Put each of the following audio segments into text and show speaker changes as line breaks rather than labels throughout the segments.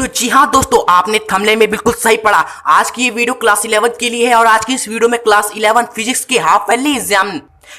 तो जी हाँ दोस्तों, आपने थंबनेल में बिल्कुल सही पढ़ा। आज की ये वीडियो क्लास 11 के लिए है और आज की इस वीडियो में क्लास 11 फिजिक्स के हाफ ईयरली एग्जाम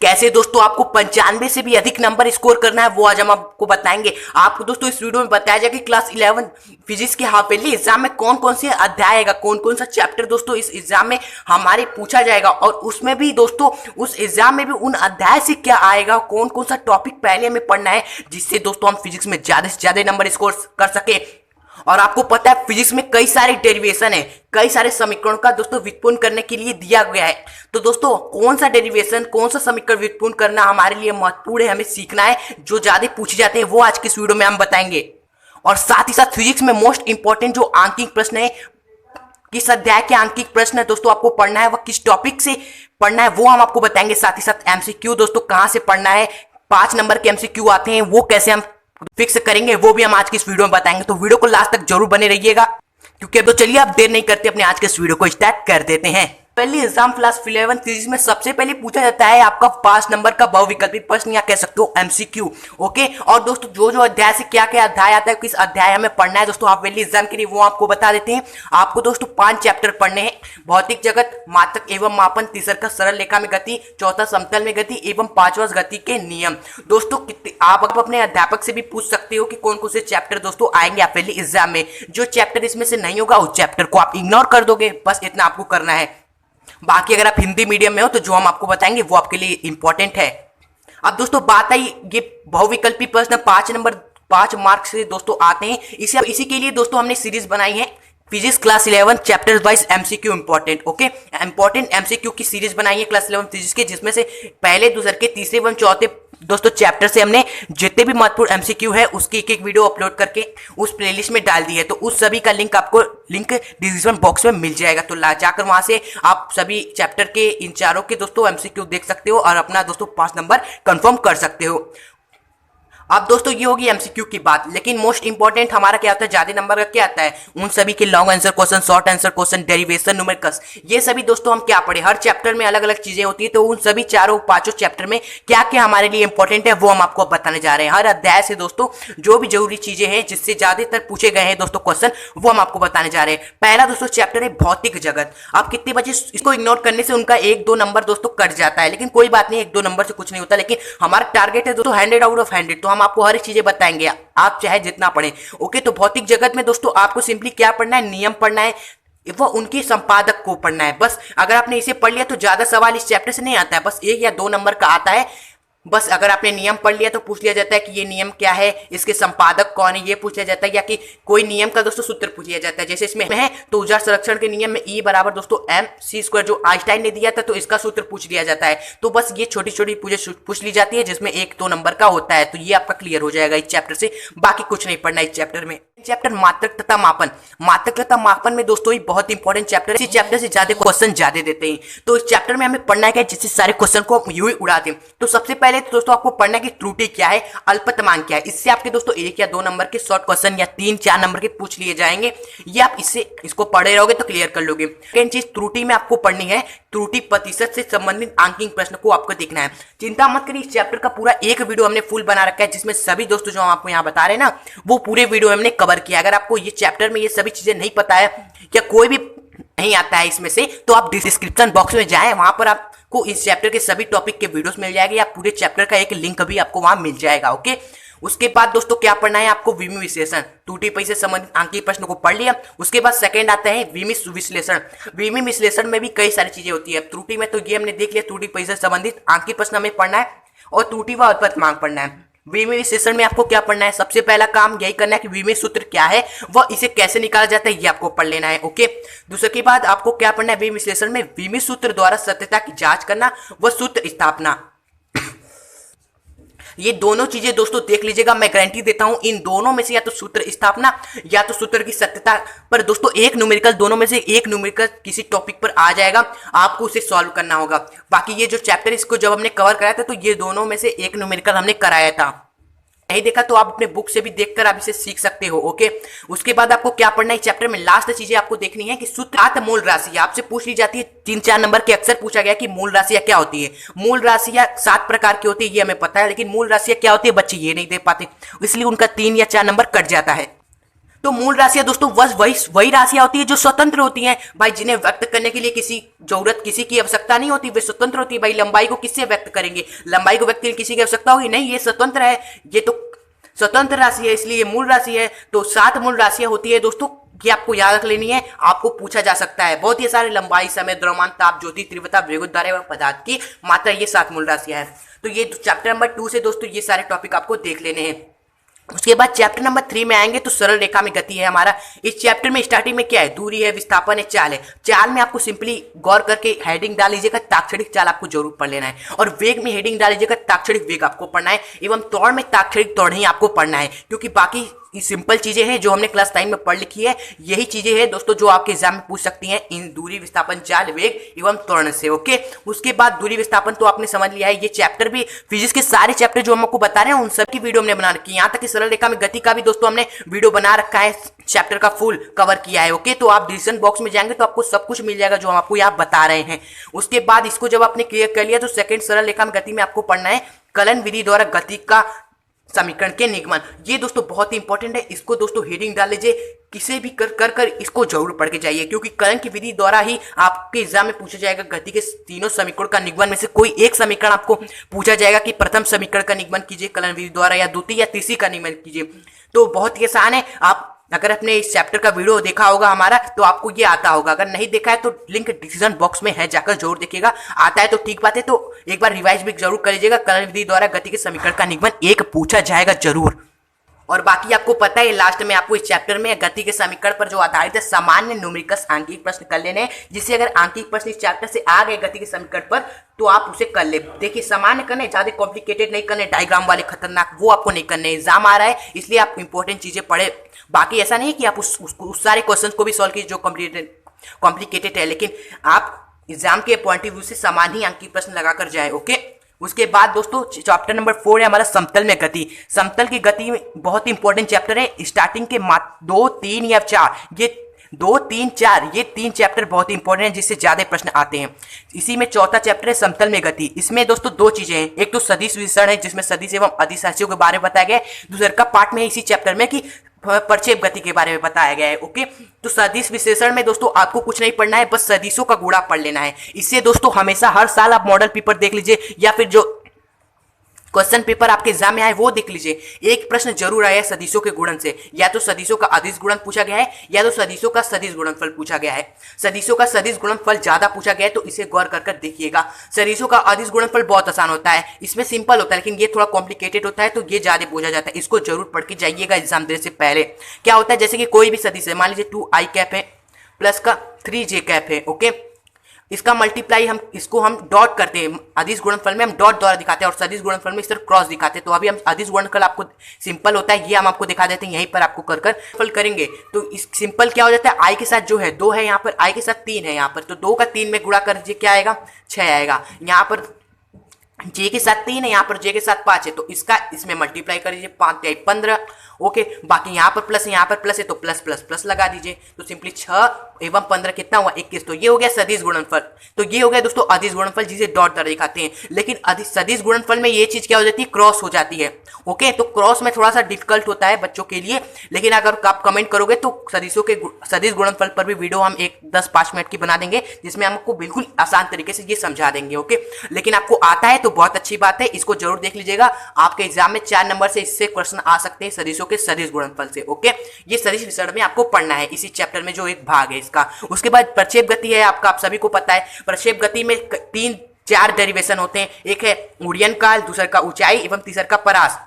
कैसे दोस्तों आपको 95 से भी अधिक नंबर स्कोर करना है, वो आज हम आपको बताएंगे। आपको दोस्तों इस वीडियो में बताया जाएगा कि क्लास 11 फिजिक्स के हाफ ईयरली एग्जाम में कौन कौन से अध्याय आएगा, कौन कौन सा चैप्टर दोस्तों इस एग्जाम में हमारे पूछा जाएगा, और उसमें भी दोस्तों उस एग्जाम में भी उन अध्याय से क्या आएगा, कौन कौन सा टॉपिक पहले हमें पढ़ना है जिससे दोस्तों हम फिजिक्स में ज्यादा से ज्यादा नंबर स्कोर कर सके। और आपको पता है फिजिक्स में कई सारे डेरिवेशन है, कई सारे समीकरणों का दोस्तों व्युत्पन्न करने के लिए दिया गया है। तो दोस्तों कौन सा डेरिवेशन, कौन सा समीकरण व्युत्पन्न करना हमारे लिए महत्वपूर्ण है, हमें सीखना है, जो ज्यादा पूछे जाते हैं वो आज की इस वीडियो में हम बताएंगे। और साथ ही साथ फिजिक्स में मोस्ट इंपॉर्टेंट जो आंकिक प्रश्न है, किस अध्याय के आंकिक प्रश्न है दोस्तों आपको पढ़ना है, वह किस टॉपिक से पढ़ना है वो हम आपको बताएंगे। साथ ही साथ एमसीक्यू दोस्तों कहां से पढ़ना है, 5 नंबर के एमसीक्यू आते हैं, वो कैसे हम फिक्स करेंगे वो भी हम आज की इस वीडियो में बताएंगे। तो वीडियो को लास्ट तक जरूर बने रहिएगा, क्योंकि अब तो चलिए आप देर नहीं करते, अपने आज के इस वीडियो को स्टार्ट कर देते हैं। पहले एग्जाम क्लास 11 फिजिक्स में सबसे पहले पूछा जाता है आपका 5 नंबर का बहुविकल्पी प्रश्न या कह सकते हो एमसीक्यू। ओके, और दोस्तों जो जो अध्याय से क्या क्या अध्याय आता है, किस अध्याय हमें पढ़ना है दोस्तों हाफ ईयरली एग्जाम के लिए, वो आपको बता देते हैं। आपको दोस्तों 5 चैप्टर पढ़ने हैं। भौतिक जगत, मात्रक एवं मापन, तीसरा सरल रेखा में गति, चौथा समतल में गति एवं 5वां गति के नियम। दोस्तों आप अपने अध्यापक से भी पूछ सकते हो कि कौन कौन से चैप्टर दोस्तों आएंगे हाफ ईयरली एग्जाम में। जो चैप्टर इसमें से नहीं होगा उस चैप्टर को आप इग्नोर कर दोगे, बस इतना आपको करना है। बाकी अगर आप हिंदी मीडियम में हो तो जो हम आपको बताएंगे वो आपके लिए इंपॉर्टेंट है। अब दोस्तों बात आई, ये बहुविकल्पी प्रश्न 5 नंबर 5 मार्क्स से दोस्तों आते हैं। इसी के लिए दोस्तों हमने सीरीज बनाई है physics class 11 chapter wise MCQ important. Okay, important MCQ की सीरीज बनाई है क्लास 11 फिजिक्स के, जिसमें से पहले, दूसरे के, तीसरे एवं चौथे दोस्तों चैप्टर से हमने जितने भी महत्वपूर्ण एमसीक्यू है उसकी एक एक वीडियो अपलोड करके उस प्लेलिस्ट में डाल दी है। तो उस सभी का लिंक आपको डिस्क्रिप्शन बॉक्स में मिल जाएगा, तो जाकर वहां से आप सभी चैप्टर के इन चारों के दोस्तों एमसीक्यू देख सकते हो और अपना दोस्तों 5 नंबर कंफर्म कर सकते हो। अब दोस्तों ये होगी एमसीक्यू की बात, लेकिन मोस्ट इंपॉर्टेंट हमारा क्या होता है, ज्यादा नंबर का क्या आता है, उन सभी के long answer question, short answer question, derivation, numericals, ये सभी दोस्तों हम क्या पढ़े। हर चैप्टर में अलग अलग चीजें होती है, तो उन सभी चारों 5 चैप्टर में क्या क्या हमारे लिए इंपॉर्टेंट है वो हम आपको बताने जा रहे हैं। हर अध्याय से दोस्तों जो भी जरूरी चीजें हैं जिससे ज्यादातर पूछे गए हैं दोस्तों क्वेश्चन, वो हम आपको बताने जा रहे हैं। पहला दोस्तों चैप्टर है भौतिक जगत। आप कितने बजे इसको इग्नोर करने से उनका 1-2 नंबर दोस्तों कट जाता है, लेकिन कोई बात नहीं, 1-2 नंबर से कुछ नहीं होता। लेकिन हमारा टारगेट है दोस्तों 100 आउट ऑफ 100, तो हम आपको हर एक चीजें बताएंगे, आप चाहे जितना पढ़ें। ओके, तो भौतिक जगत में दोस्तों आपको सिंपली क्या पढ़ना है, नियम पढ़ना है, वो उनके संपादक को पढ़ना है। बस अगर आपने इसे पढ़ लिया तो ज्यादा सवाल इस चैप्टर से नहीं आता है, बस 1 या 2 नंबर का आता है। बस अगर आपने नियम पढ़ लिया तो पूछ लिया जाता है कि ये नियम क्या है, इसके संपादक कौन है, ये पूछ लिया जाता है, या कि कोई नियम का दोस्तों सूत्र पूछ लिया जाता है। जैसे इसमें है तो ऊर्जा संरक्षण के नियम में E बराबर दोस्तों mc² जो आइंस्टाइन ने दिया था, तो इसका सूत्र पूछ लिया जाता है। तो बस ये छोटी छोटी पूछ ली जाती है जिसमें 1-2 नंबर का होता है। तो ये आपका क्लियर हो जाएगा इस चैप्टर से, बाकी कुछ नहीं पढ़ना इस चैप्टर में। चैप्टर मात्रक तथा मापन। मात्रक तथा मापन में दोस्तों ये बहुत इंपॉर्टेंट चैप्टर है, इस चैप्टर से ज्यादा क्वेश्चन ज्यादा देते हैं। तो इस चैप्टर में हमें पढ़ना है जिससे सारे क्वेश्चन को यूं ही उड़ा दें। तो सबसे पहले तो दोस्तों आपको पढ़ना है कि त्रुटि क्या है, अल्पतमांक क्या है। इससे आपके दोस्तों 1 या 2 नंबर के शॉर्ट क्वेश्चन या 3-4 नंबर के पूछ लिए जाएंगे। ये आप इसको पढ़े रहोगे तो क्लियर कर लोगे। सेकंड चीज त्रुटि में आपको पढ़नी है, त्रुटि प्रतिशत से संबंधित आंकिक प्रश्न को आपको देखना है। चिंता मत करिए, इस चैप्टर का पूरा एक वीडियो हमने फुल बना रखा है, जिसमें सभी दोस्तों जो हम आपको यहाँ बता रहे हैं ना, वो पूरे वीडियो हमने कवर किया। अगर आपको ये चैप्टर में ये सभी चीजें नहीं पता है या कोई भी नहीं आता है इसमें से, तो आप डिस्क्रिप्शन बॉक्स में जाएं, वहां पर आपको इस चैप्टर के सभी टॉपिक के वीडियोस मिल जाएंगे, या पूरे चैप्टर का एक लिंक भी आपको वहां मिल जाएगा। ओके, उसके बाद दोस्तों क्या पढ़ना है आपको, विमी विश्लेषण। त्रुटि से संबंधित आंकिक प्रश्न को पढ़ लिया। उसके बाद सेकंड आता है विमी विश्लेषण। विमी विश्लेषण में भी कई सारी चीजें होती है। त्रुटि में तो ये हमने देख लिया, त्रुटि से संबंधित आंकिक प्रश्न हमें पढ़ना है और त्रुटि व अल्पतमांक पढ़ना है। विमी विश्लेषण में आपको क्या पढ़ना है, सबसे पहला काम यही करना है कि विमी सूत्र क्या है, वह इसे कैसे निकाला जाता है, ये आपको पढ़ लेना है। ओके, दूसरे के बाद आपको क्या पढ़ना है विमी विश्लेषण में, विमी सूत्र द्वारा सत्यता की जांच करना व सूत्र स्थापना। ये दोनों चीजें दोस्तों देख लीजिएगा, मैं गारंटी देता हूं इन दोनों में से या तो सूत्र स्थापना या तो सूत्र की सत्यता पर दोस्तों एक न्यूमेरिकल, दोनों में से एक न्यूमेरिकल किसी टॉपिक पर आ जाएगा, आपको उसे सॉल्व करना होगा। बाकी ये जो चैप्टर इसको जब हमने कवर कराया था तो ये दोनों में से एक न्यूमेरिकल हमने कराया था। नहीं देखा तो आप अपने बुक से भी देखकर आप इसे सीख सकते हो। ओके, उसके बाद आपको क्या पढ़ना है चैप्टर में, लास्ट चीजें आपको देखनी है कि सूत्र मूल राशि आपसे पूछ ली जाती है। 3-4 नंबर के अक्सर पूछा गया कि मूल राशियां क्या होती है। मूल राशियां 7 प्रकार की होती है, ये हमें पता है, लेकिन मूल राशियां क्या होती है बच्चे ये नहीं दे पाते, इसलिए उनका 3 या 4 नंबर कट जाता है। तो मूल राशियां दोस्तों बस वही राशियां होती है जो स्वतंत्र होती हैं भाई, जिन्हें व्यक्त करने के लिए किसी की आवश्यकता नहीं होती, वे स्वतंत्र होती है भाई। लंबाई को किससे व्यक्त करेंगे, लंबाई को व्यक्त करने किसी की आवश्यकता होगी नहीं, ये स्वतंत्र है, ये तो स्वतंत्र राशि है, इसलिए मूल राशि है। तो 7 मूल राशियां होती है दोस्तों, ये आपको याद रख लेनी है, आपको पूछा जा सकता है। बहुत ही सारे लंबाई, समय, द्रव्यमान, ताप, ज्योति, तीव्रता, वेग, धारा एवं पदार्थ की मात्रा, ये 7 मूल राशियां हैं। तो ये चैप्टर नंबर 2 से दोस्तों ये सारे टॉपिक आपको देख लेने हैं। उसके बाद चैप्टर नंबर 3 में आएंगे तो सरल रेखा में गति है हमारा। इस चैप्टर में स्टार्टिंग में क्या है, दूरी है, विस्थापन है, चाल है। चाल में आपको सिंपली गौर करके हेडिंग डाल लीजिएगा, ताक्षणिक चाल आपको जरूर पढ़ लेना है। और वेग में हेडिंग डाल लीजिएगा, ताक्षणिक वेग आपको पढ़ना है। एवं त्वरण में ताक्षणिक त्वरण ही आपको पढ़ना है, क्योंकि बाकी सिंपल चीजें हैं जो हमने क्लास टाइम में पढ़ लिखी है, यही चीजें हैं दोस्तों जो आपके एग्जाम में पूछ सकती हैं इन दूरी, विस्थापन, चाल, वेग एवं त्वरण से। ओके, उसके बाद दूरी, विस्थापन तो आपने समझ लिया है। ये चैप्टर भी, फिजिक्स के सारे चैप्टर जो हम आपको बता रहे हैं उन सब की वीडियो हमने बना रखी है। यहाँ तक कि सरल रेखा में गति का भी दोस्तों हमने वीडियो बना रखा है, चैप्टर का फुल कवर किया है। ओके, तो आप डिस्क्रिप्शन बॉक्स में जाएंगे तो आपको सब कुछ मिल जाएगा जो हम आपको यहाँ बता रहे हैं। उसके बाद इसको जब आपने क्लियर कर लिया तो सेकंड सरल रेखा में गति में आपको पढ़ना है कलन विधि द्वारा गति का समीकरण के निगमन। ये दोस्तों बहुत ही इंपॉर्टेंट है, इसको दोस्तों हेडिंग डाल लीजिए, किसे भी कर इसको जरूर पढ़ के जाइए, क्योंकि कलन की विधि द्वारा ही आपके एग्जाम में पूछा जाएगा गति के तीनों समीकरण का निगमन में से कोई एक समीकरण आपको पूछा जाएगा कि प्रथम समीकरण का निगमन कीजिए कलन विधि द्वारा, या द्वितीय या तीसरी का निगमन कीजिए। तो बहुत ही आसान है। आप अगर अपने इस चैप्टर का वीडियो देखा होगा हमारा तो आपको ये आता होगा, अगर नहीं देखा है तो लिंक डिस्क्रिप्शन बॉक्स में है, जाकर जरूर देखिएगा। आता है तो ठीक बात है, तो एक बार रिवाइज भी जरूर कर लीजिएगा। कलन विधि द्वारा गति के समीकरण का निगमन एक पूछा जाएगा जरूर। और बाकी आपको पता है लास्ट में आपको इस चैप्टर में गति के समीकरण पर जो आधारित है सामान्य न्यूमेरिकल आंकिक प्रश्न कर लेने हैं, जिससे अगर आंकिक प्रश्न इस चैप्टर से आ गए गति के समीकरण पर तो आप उसे कर ले। देखिए सामान्य करने, ज्यादा कॉम्प्लिकेटेड नहीं करने, डायग्राम वाले खतरनाक वो आपको नहीं करने। एग्जाम आ रहा है इसलिए आप इंपॉर्टेंट चीजें पढ़े। बाकी ऐसा नहीं है कि आप उस सारे क्वेश्चन को भी सॉल्व कीजिए जो कॉम्प्लिकेटेड है, लेकिन आप एग्जाम के पॉइंट ऑफ व्यू से सामान्य ही आंकिक प्रश्न लगाकर जाए। ओके, उसके बाद दोस्तों चैप्टर नंबर 4 है हमारा समतल में गति। समतल की गति में बहुत ही इंपॉर्टेंट चैप्टर है। स्टार्टिंग के 2, 3 या 4, ये 2, 3, 4 ये 3 चैप्टर बहुत ही इंपॉर्टेंट है, जिससे ज्यादा प्रश्न आते हैं। इसी में चौथा चैप्टर है समतल में गति। इसमें दोस्तों 2 चीजें हैं, एक तो सदिश विश्लेषण है जिसमें सदिश एवं अदिश राशियों के बारे में बताया गया है। दूसरा का पार्ट में इसी चैप्टर में कि प्रक्षेप गति के बारे में बताया गया है। ओके, तो सदिश विश्लेषण में दोस्तों आपको कुछ नहीं पढ़ना है, बस सदिशों का गुणा पढ़ लेना है। इससे दोस्तों हमेशा हर साल आप मॉडल पेपर देख लीजिए या फिर जो क्वेश्चन पेपर आपके एग्जाम में आए वो देख लीजिए, एक प्रश्न जरूर आया है सदिशों के गुणन से। या तो सदिशों का अदिश गुणन पूछा गया है या तो सदिशों का सदिश गुणनफल पूछा गया है। सदिशों का सदिश गुणनफल ज्यादा पूछा गया है तो इसे गौर कर देखिएगा। सदिशों का अदिश गुणनफल बहुत आसान होता है, इसमें सिंपल होता है, लेकिन ये थोड़ा कॉम्प्लिकेटेड होता है तो ये ज्यादा पूछा जाता है। इसको जरूर पढ़ के जाइएगा एग्जाम देने से पहले। क्या होता है, जैसे कि कोई भी सदिश है, मान लीजिए 2i कैप है प्लस का 3j कैप है। ओके, इसका मल्टीप्लाई इसको हम डॉट करते हैं, अदिश गुणनफल में हम डॉट द्वारा दिखाते हैं और सदिश गुणनफल में सिर्फ क्रॉस दिखाते हैं। तो अभी हम अदिश गुणनफल आपको सिंपल होता है ये हम आपको दिखा देते हैं, यहीं पर आपको कर फल करेंगे तो इस सिंपल क्या हो जाता है, i के साथ जो है 2 है, यहाँ पर i के साथ 3 है, यहाँ पर तो 2 का 3 में गुणा कर क्या आएगा, 6 आएगा। यहाँ पर j के साथ 3 है, यहाँ पर j के साथ 5 है, तो इसका इसमें मल्टीप्लाई कर दीजिए, 5 × 15। ओके, बाकी यहाँ पर प्लस है, यहाँ पर प्लस है तो प्लस प्लस प्लस लगा दीजिए, तो सिंपली 6 एवं 15 कितना हुआ, 21। तो ये हो गया सदिश गुणनफल। तो ये हो गया दोस्तों अदिश गुणनफल जिसे डॉट द्वारा दिखाते हैं। लेकिन सदिश गुणनफल में ये चीज क्या हो जाती है, क्रॉस हो जाती है। ओके, तो क्रॉस में थोड़ा सा डिफिकल्ट होता है बच्चों के लिए, लेकिन अगर आप कमेंट करोगे तो सदिशों के सदिश गुणनफल पर भी वीडियो हम 10-5 मिनट की बना देंगे, जिसमें हम आपको बिल्कुल आसान तरीके से ये समझा देंगे। ओके, लेकिन आपको आता है तो बहुत अच्छी बात है, इसको जरूर देख लीजिएगा। आपके एग्जाम में 4 नंबर से इससे क्वेश्चन आ सकते हैं सदिशों के सदिश गुणनफल से। ओके, ये सदिश विषय में आपको पढ़ना है इसी चैप्टर में जो एक भाग है इसका। उसके बाद प्रक्षेप गति है आपका, आप सभी को पता है। प्रक्षेप गति में 3-4 डेरिवेशन होते हैं, एक है उड़यन काल, दूसरा का ऊंचाई एवं तीसरा का परास।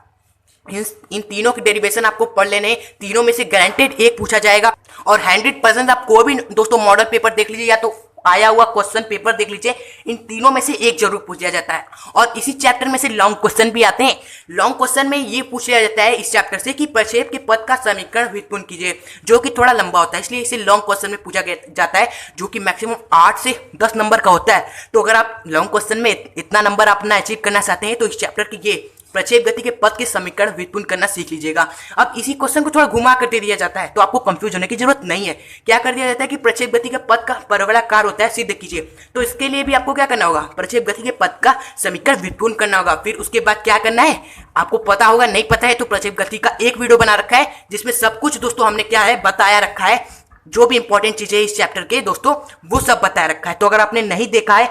इन तीनों के डेरिवेशन आपको पढ़ लेने, तीनों में से गारंटेड एक पूछा जाएगा। और 100% आप कोई भी दोस्तों मॉडल पेपर देख लीजिए या तो आया हुआ क्वेश्चन पेपर देख लीजिए, इन तीनों में से एक जरूर पूछा जाता है। और इसी चैप्टर में से लॉन्ग क्वेश्चन भी आते हैं। लॉन्ग क्वेश्चन में ये पूछा जाता है इस चैप्टर से कि प्रक्षेप के पद का समीकरण व्युत्पन्न कीजिए, जो कि थोड़ा लंबा होता है, इसलिए इसे लॉन्ग क्वेश्चन में पूछा जाता है, जो कि मैक्सिमम 8 से 10 नंबर का होता है। तो अगर आप लॉन्ग क्वेश्चन में इतना नंबर अपना अचीव करना चाहते हैं तो इस चैप्टर की ये प्रक्षेप गति के पथ के समीकरण व्युत्पन्न करना सीख लीजिएगा। अब इसी क्वेश्चन को थोड़ा घुमा कर दे दिया जाता है तो आपको कंफ्यूज होने की जरूरत नहीं है। क्या कर दिया जाता है कि प्रक्षेप गति के पथ का परवलयाकार होता है, सिद्ध कीजिए। तो इसके लिए भी आपको क्या करना होगा, प्रक्षेप गति के पथ का समीकरण व्युत्पन्न करना होगा। फिर उसके बाद क्या करना है आपको पता होगा, नहीं पता है तो प्रक्षेप गति का एक वीडियो बना रखा है जिसमें सब कुछ दोस्तों हमने क्या है बताया रखा है, जो भी इंपॉर्टेंट चीजें इस चैप्टर के दोस्तों वो सब बताया रखा है। तो अगर आपने नहीं देखा है,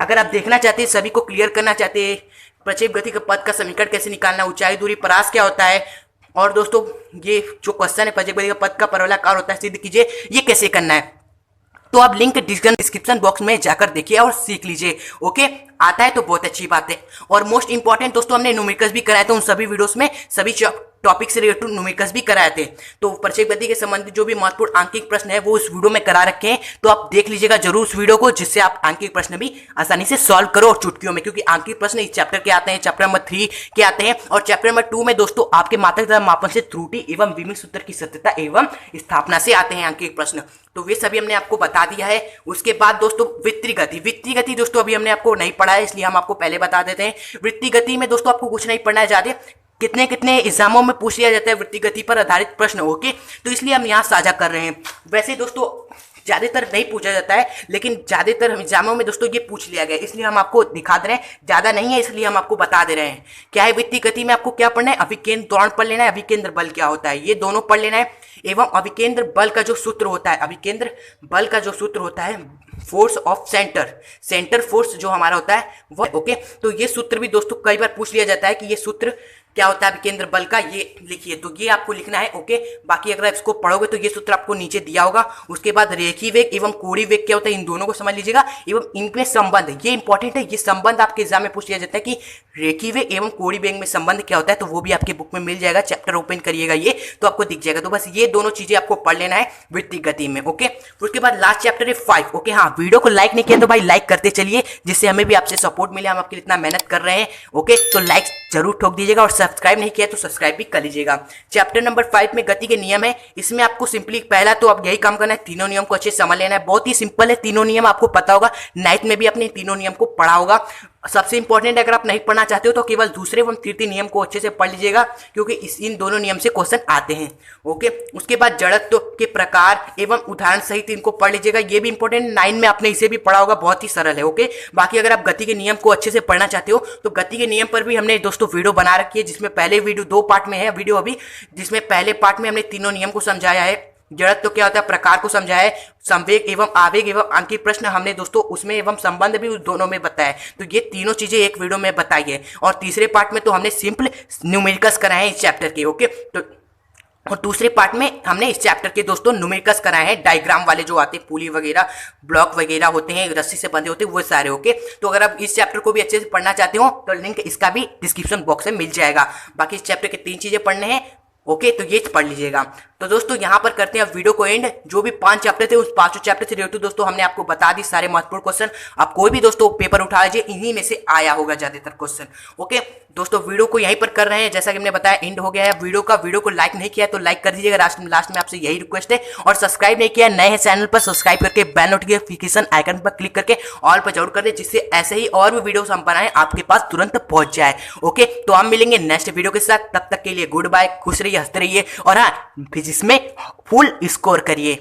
अगर आप देखना चाहते हैं, सभी को क्लियर करना चाहते हैं प्रक्षेप गति के पथ का समीकरण कैसे निकालना, ऊंचाई दूरी परास क्या होता है, और दोस्तों ये जो क्वेश्चन है प्रक्षेप गति का पथ का परवलयाकार होता है सिद्ध कीजिए, ये कैसे करना है, तो आप लिंक डिस्क्रिप्शन बॉक्स में जाकर देखिए और सीख लीजिए। ओके, आता है तो बहुत अच्छी बात है। और मोस्ट इंपॉर्टेंट दोस्तों हमने न्यूमेरिकल्स भी कराए थे, उन सभी वीडियोस में सभी टॉपिक से रिलेटेड न्यूमेरिकल्स भी कराए थे। तो प्रक्षेप गति के संबंधित जो भी महत्वपूर्ण आंकिक प्रश्न है वो इस वीडियो में करा रखे हैं, तो आप देख लीजिएगा जरूर उस वीडियो को, जिससे आप आंकिक प्रश्न भी आसानी से सॉल्व करो और चुटकियों में, क्योंकि आंकिक प्रश्न इस चैप्टर के आते हैं, चैप्टर नंबर 3 के आते हैं। और चैप्टर नंबर 2 में दोस्तों आपके मात्रक तथा मापन से त्रुटि एवं विमित सूत्र की सत्यता एवं स्थापना से आते हैं आंकिक प्रश्न। तो वे सभी हमने आपको बता दिया है। उसके बाद दोस्तों वृत्तीय गति दोस्तों अभी हमने आपको नहीं पढ़ा है, इसलिए हम आपको पहले बता देते हैं। वृत्तीय गति में दोस्तों आपको कुछ नहीं पढ़ना है ज्यादा, कितने कितने एग्जामों में पूछ लिया जाता है वृत्तीय गति पर आधारित प्रश्न। ओके, तो इसलिए हम यहाँ साझा कर रहे हैं। वैसे दोस्तों ज्यादातर नहीं पूछा जाता है, लेकिन ज्यादातर एग्जामों में दोस्तों ये पूछ लिया गया, इसलिए हम आपको दिखा दे रहे हैं। ज्यादा नहीं है इसलिए हम आपको बता दे रहे हैं। क्या है वृत्तीय गति में आपको क्या पढ़ना है, अभिकेंद्र त्वरण पढ़ लेना है, अभिकेंद्र बल क्या होता है ये दोनों पढ़ लेना है, एवं अभिकेंद्र बल का जो सूत्र होता है, अभिकेंद्र बल का जो सूत्र होता है फोर्स ऑफ सेंटर फोर्स जो हमारा होता है वो। ओके, तो ये सूत्र भी दोस्तों कई बार पूछ लिया जाता है कि ये सूत्र क्या होता है अभिकेंद्र बल का, ये लिखिए, तो ये आपको लिखना है। ओके, बाकी अगर आप इसको पढ़ोगे तो ये सूत्र आपको नीचे दिया होगा। उसके बाद रेखीय वेग एवं कोणीय वेग क्या होता है, इन दोनों को समझ लीजिएगा, एवं इनमें संबंध, ये इंपॉर्टेंट है, ये संबंध आपके एग्जाम में पूछ लिया जाता है कि रेखीय वेग एवं कोणीय वेग में संबंध क्या होता है, तो वो भी आपके बुक में मिल जाएगा। चैप्टर ओपन करिएगा ये तो आपको दिख जाएगा। तो बस ये दोनों चीजें आपको पढ़ लेना है वृत्तीय गति में। ओके, उसके बाद लास्ट चैप्टर है 5। ओके, हाँ, वीडियो को लाइक नहीं किया तो भाई लाइक करते चलिए, जिससे हमें भी आपसे सपोर्ट मिले, हम आपके लिए इतना मेहनत कर रहे हैं। ओके, तो लाइक जरूर ठोक दीजिएगा, और सब्सक्राइब नहीं किया तो सब्सक्राइब भी कर लीजिएगा। चैप्टर नंबर 5 में गति के नियम है। इसमें आपको सिंपली पहला तो आप यही काम करना है, तीनों नियम को अच्छे से समझ लेना है। बहुत ही सिंपल है, तीनों नियम आपको पता होगा, 9th में भी आपने तीनों नियम को पढ़ा होगा। सबसे इंपॉर्टेंट अगर आप नहीं पढ़ना चाहते हो तो केवल दूसरे एवं तृतीय नियम को अच्छे से पढ़ लीजिएगा, क्योंकि इन दोनों नियम से क्वेश्चन आते हैं। ओके, उसके बाद जड़त्व के प्रकार एवं उदाहरण सहित इनको पढ़ लीजिएगा, ये भी इंपॉर्टेंट, 9 में आपने इसे भी पढ़ा होगा, बहुत ही सरल है। ओके, बाकी अगर आप गति के नियम को अच्छे से पढ़ना चाहते हो तो गति के नियम पर भी हमने दोस्तों वीडियो बना रखी है, जिसमें पहले वीडियो 2 पार्ट में है वीडियो अभी, जिसमें पहले पार्ट में हमने तीनों नियम को समझाया है, जड़त्व क्या होता है प्रकार को समझाया है, संवेग एवं आवेग एवं आंकिक प्रश्न हमने दोस्तों उसमें एवं संबंध भी उस दोनों में बताया है। तो ये तीनों चीजें एक वीडियो में बताई है। और तीसरे पार्ट में तो हमने सिंपल न्यूमेरिकल्स कराए हैं इस चैप्टर के। ओके, तो और दूसरे पार्ट में हमने इस चैप्टर के दोस्तों न्यूमेरिकल्स कराए हैं, डायग्राम वाले जो आते हैं, पुली वगैरह ब्लॉक वगैरह होते हैं, रस्सी से बंधे होते हैं, वो सारे। ओके, तो अगर आप इस चैप्टर को भी अच्छे से पढ़ना चाहते हो तो लिंक इसका भी डिस्क्रिप्शन बॉक्स में मिल जाएगा। बाकी इस चैप्टर के 3 चीजें पढ़ने हैं। ओके, तो ये पढ़ लीजिएगा। तो दोस्तों यहाँ पर करते हैं वीडियो को एंड। जो भी 5 चैप्टर थे उस 5 चैप्टर से रिलेटेड दोस्तों हमने आपको बता दी सारे महत्वपूर्ण क्वेश्चन। आप कोई भी दोस्तों पेपर उठा लीजिए, इन्हीं में से आया होगा ज्यादातर क्वेश्चन। ओके दोस्तों, वीडियो को यहीं पर कर रहे हैं, जैसा कि हमने बताया एंड हो गया है वीडियो को लाइक नहीं किया तो लाइक कर दीजिएगा, लास्ट में आपसे यही रिक्वेस्ट है। और सब्सक्राइब नहीं किया नए हैं चैनल पर, सब्सक्राइब करके बेल नोटिफिकेशन आइकन पर क्लिक करके ऑल पर जरूर कर दे, जिससे ऐसे ही और भी वीडियोस हम बनाएं आपके पास तुरंत पहुंच जाए। ओके, तो हम मिलेंगे नेक्स्ट वीडियो के साथ, तब तक के लिए गुड बाय, खुश रहिए, हंसते रहिए, और हाँ फिजिक्स में फुल स्कोर करिए।